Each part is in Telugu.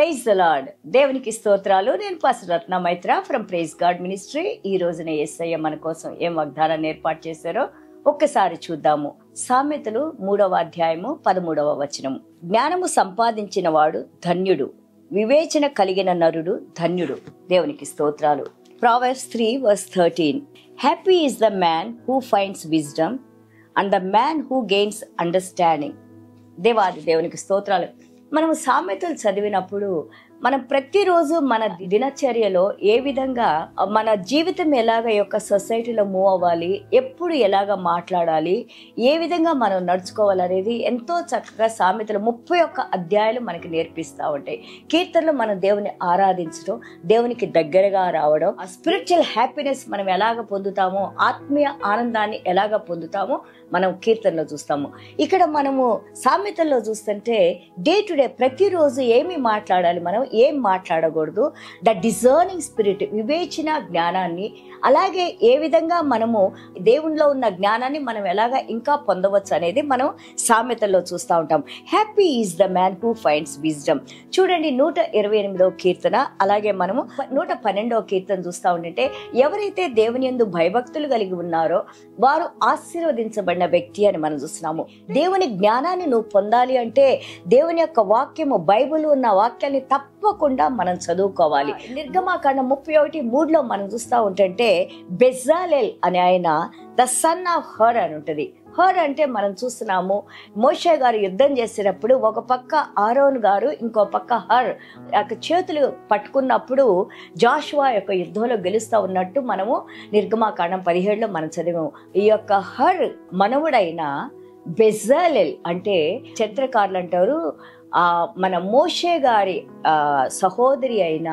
Praise the lord. దేవునికి స్తోత్రాలు. నేను pastor Ratna Maitra from praise god ministry. ఈ రోజున యేసయ్య మన కోసం ఏం వాగ్దానాన్ని ఏర్పాటు చేశారో ఒక్కసారి చూద్దాము. సామెతలు 3వ అధ్యాయము 13వ వచనము. జ్ఞానము సంపాదించిన వాడు ధన్యుడు, వివేచన కలిగిన నరుడు ధన్యుడు. దేవునికి స్తోత్రాలు. Proverbs 3:13. Happy is the man who finds wisdom and the man who gains understanding. దేవాది దేవునికి స్తోత్రాలు. మనము సామెతలు చదివినప్పుడు మనం ప్రతిరోజు మన దినచర్యలో ఏ విధంగా మన జీవితం ఎలాగ యొక్క సొసైటీలో మూవ్ అవ్వాలి, ఎప్పుడు ఎలాగ మాట్లాడాలి, ఏ విధంగా మనం నడుచుకోవాలి అనేది ఎంతో చక్కగా సామెతలు 31 అధ్యాయాలు మనకి నేర్పిస్తూ ఉంటాయి. కీర్తనలు మనం దేవుని ఆరాధించడం, దేవునికి దగ్గరగా రావడం, ఆ స్పిరిచువల్ హ్యాపీనెస్ మనం ఎలాగ పొందుతామో, ఆత్మీయ ఆనందాన్ని ఎలాగ పొందుతామో మనం కీర్తనలో చూస్తాము. ఇక్కడ మనము సామెతల్లో చూస్తుంటే డే టు డే ప్రతిరోజు ఏమి మాట్లాడాలి, మనం ఏం మాట్లాడకూడదు, ద డిజర్నింగ్ స్పిరిట్, వివేచన జ్ఞానాన్ని, అలాగే ఏ విధంగా మనము దేవునిలో ఉన్న జ్ఞానాన్ని మనం ఎలాగ ఇంకా పొందవచ్చు అనేది మనం సామెతల్లో చూస్తూ ఉంటాం. Happy is the man who finds wisdom. చూడండి 128వ కీర్తన, అలాగే మనము 112వ కీర్తన చూస్తూ ఉంటే ఎవరైతే దేవుని యందు భయభక్తులు కలిగి ఉన్నారో వారు ఆశీర్వదించబడిన వ్యక్తి అని మనం చూస్తున్నాము. దేవుని జ్ఞానాన్ని నువ్వు పొందాలి అంటే దేవుని యొక్క వాక్యము, బైబిల్ ఉన్న వాక్యాన్ని తప్పకుండా మనం చదువుకోవాలి. నిర్గమాకాండం 31:3 మనం చూస్తూ ఉంటుంటే బెజాలెల్ అనే ఆయన ద సన్ ఆఫ్ హర్ అని ఉంటుంది. హర్ అంటే మనం చూస్తున్నాము మోషే గారు యుద్ధం చేసేటప్పుడు ఒక పక్క ఆరోన్ గారు, ఇంకో పక్క హర్ చేతులు పట్టుకున్నప్పుడు జాషువా యొక్క యుద్ధంలో గెలుస్తూ ఉన్నట్టు మనము నిర్గమాకాండం 17లో మనం చదివాము. ఈ యొక్క హర్ మనవుడైన బెజాలెల్ అంటే చరిత్రకారులు అంటారు మన మోషే గారి సహోదరి అయిన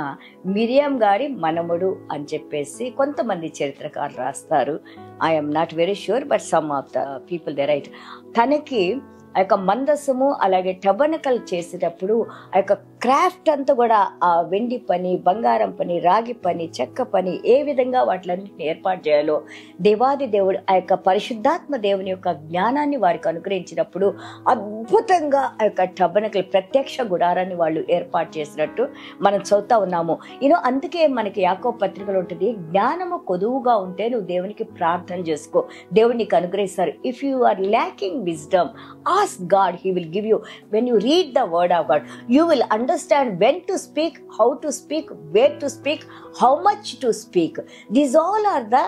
మిరియం గారి మనముడు అని చెప్పేసి కొంతమంది చరిత్రకారులు రాస్తారు. I'm not very sure, but some of the people they right. తనకి ఆ యొక్క మందసము అలాగే టబర్నకల్ చేసేటప్పుడు ఆ యొక్క క్రాఫ్ట్ అంతా కూడా ఆ వెండి పని, బంగారం పని, రాగి పని, చెక్క పని, ఏ విధంగా వాటిలన్నింటినీ ఏర్పాటు చేయాలో దేవాది దేవుడు ఆ యొక్క పరిశుద్ధాత్మ దేవుని యొక్క జ్ఞానాన్ని వారికి అనుగ్రహించినప్పుడు అద్భుతంగా ఆ యొక్క టబర్నకల్ ప్రత్యక్ష గుడారాన్ని వాళ్ళు ఏర్పాటు చేసినట్టు మనం చదువుతా ఉన్నాము. అందుకే మనకి యాకోబు పత్రికలో ఉంటుంది, జ్ఞానము కొదువుగా ఉంటే నువ్వు దేవునికి ప్రార్థన చేసుకో, దేవుడు నీకు అనుగ్రహిస్తారు. If you are lacking wisdom, ask God, he will give you. When you read the word of God, you will understand when to speak, how to speak, where to speak, how much to speak. These all are the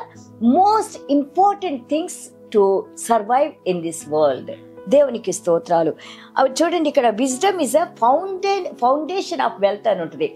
most important things to survive in this world. దేవునికి స్తోత్రాలు. అవి చూడండి, ఇక్కడ wisdom is a foundation of wealth అని ఉంటుంది.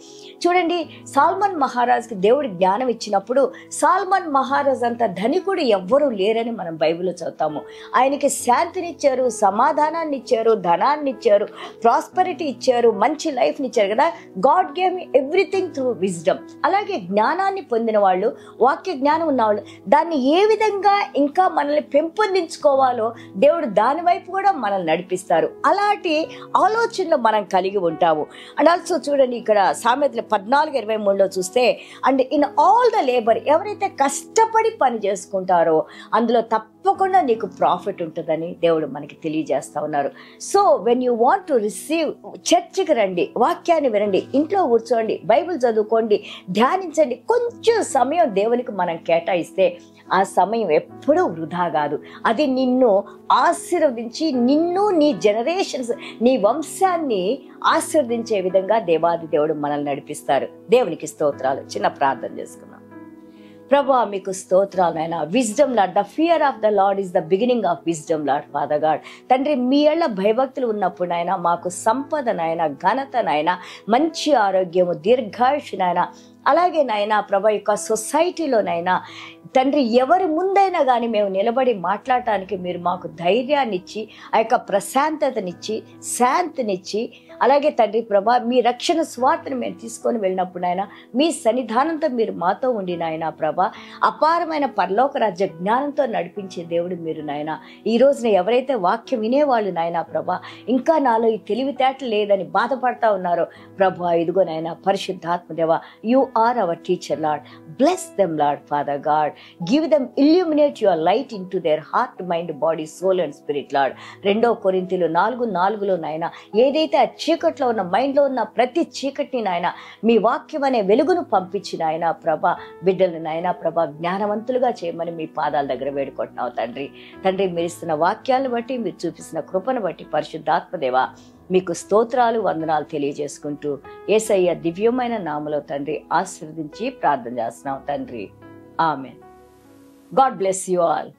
చూడండి, సాల్మన్ మహారాజ్కి దేవుడు జ్ఞానం ఇచ్చినప్పుడు సాల్మన్ మహారాజ్ అంత ధనికుడు ఎవ్వరూ లేరని మనం బైబిల్లో చదువుతాము. ఆయనకి శాంతినిచ్చారు, సమాధానాన్ని ఇచ్చారు, ధనాన్ని ఇచ్చారు, ప్రాస్పరిటీ ఇచ్చారు, మంచి లైఫ్ని ఇచ్చారు కదా. God gave me everything through wisdom. అలాగే జ్ఞానాన్ని పొందిన వాళ్ళు, వాక్య జ్ఞానం ఉన్నవాళ్ళు దాన్ని ఏ విధంగా ఇంకా మనల్ని పెంపొందించుకోవాలో దేవుడు దాని వైపు కూడా మనల్ని నడిపిస్తారు. అలాంటి ఆలోచనలు మనం కలిగి ఉంటాము. అండ్ ఆల్సో చూడండి, ఇక్కడ సామెతలు 14:23 చూస్తే, and in all the labour, ఎవరైతే కష్టపడి పని చేసుకుంటారో అందులో తప్పకుండా నీకు ప్రాఫిట్ ఉంటుందని దేవుడు మనకి తెలియజేస్తా ఉన్నారు. So when you want to receive, చర్చికి రండి, వాక్యాన్ని వినండి, ఇంట్లో కూర్చోండి, బైబిల్ చదువుకోండి, ధ్యానించండి. కొంచెం సమయం దేవునికి మనం కేటాయిస్తే ఆ సమయం ఎప్పుడూ వృధా కాదు. అది నిన్ను ఆశీర్వదించి నిన్ను, నీ జనరేషన్స్, నీ వంశాన్ని ఆశీర్వదించే విధంగా దేవాది దేవుడు మనల్ని నడిపిస్తారు. దేవునికి స్తోత్రాలు. చిన్న ప్రార్థన చేసుకున్నాం. ప్రభువా, మీకు స్తోత్రాలు నాయన. Wisdom lord, the fear of the lord is the beginning of wisdom lord. Father God, తండ్రి, మీ ఏళ్ల భయభక్తులు ఉన్నప్పుడు నాయన మాకు సంపద నాయన, ఘనత నాయన, మంచి ఆరోగ్యము, దీర్ఘాయుష్ నాయన, అలాగే నాయన ప్రభా యొక్క సొసైటీలో నాయన తండ్రి ఎవరి ముందైనా కానీ మేము నిలబడి మాట్లాడటానికి మీరు మాకు ధైర్యాన్ని ఇచ్చి, ఆ యొక్క ప్రశాంతతనిచ్చి, శాంతినిచ్చి, అలాగే తండ్రి ప్రభా మీ రక్షణ స్వార్థను మేము తీసుకొని వెళ్ళినప్పుడు నాయన మీ సన్నిధానంతో మీరు మాతో ఉండి నాయన ప్రభా అపారమైన పరలోక రాజ్య జ్ఞానంతో నడిపించే దేవుడు మీరు నాయన. ఈ రోజున ఎవరైతే వాక్యం వినేవాళ్ళు నాయన ప్రభా ఇంకా నాలో ఈ తెలివితేటలు లేదని బాధపడతా ఉన్నారో ప్రభా, ఇదిగో నాయన పరిశుద్ధాత్మదేవ, you are our teacher Lord. Bless them Lord Father God. Give them, illuminate your light into their heart, mind, body, soul and spirit Lord. 2 కొరింథీయులు 4:4 నాయన ఏదైతే చీకట్లో ఉన్న మైండ్లో ఉన్న ప్రతి చీకటిని నాయన మీ వాక్యం అనే వెలుగును పంపించిన ఆయన ప్రభా బిడ్డలను నాయన ప్రభా జ్ఞానవంతులుగా చేయమని మీ పాదాల దగ్గర వేడుకుంటున్నావు తండ్రి. తండ్రి మీరు ఇస్తున్న వాక్యాలను బట్టి, మీరు చూపిస్తున్న కృపను బట్టి పరిశుద్ధాత్మదేవా మీకు స్తోత్రాలు, వందనాలు తెలియజేసుకుంటూ యేసయ్య దివ్యమైన నామములో తండ్రి ఆశీర్వదించి ప్రార్థన చేస్తున్నాం తండ్రి. Amen. God bless you all.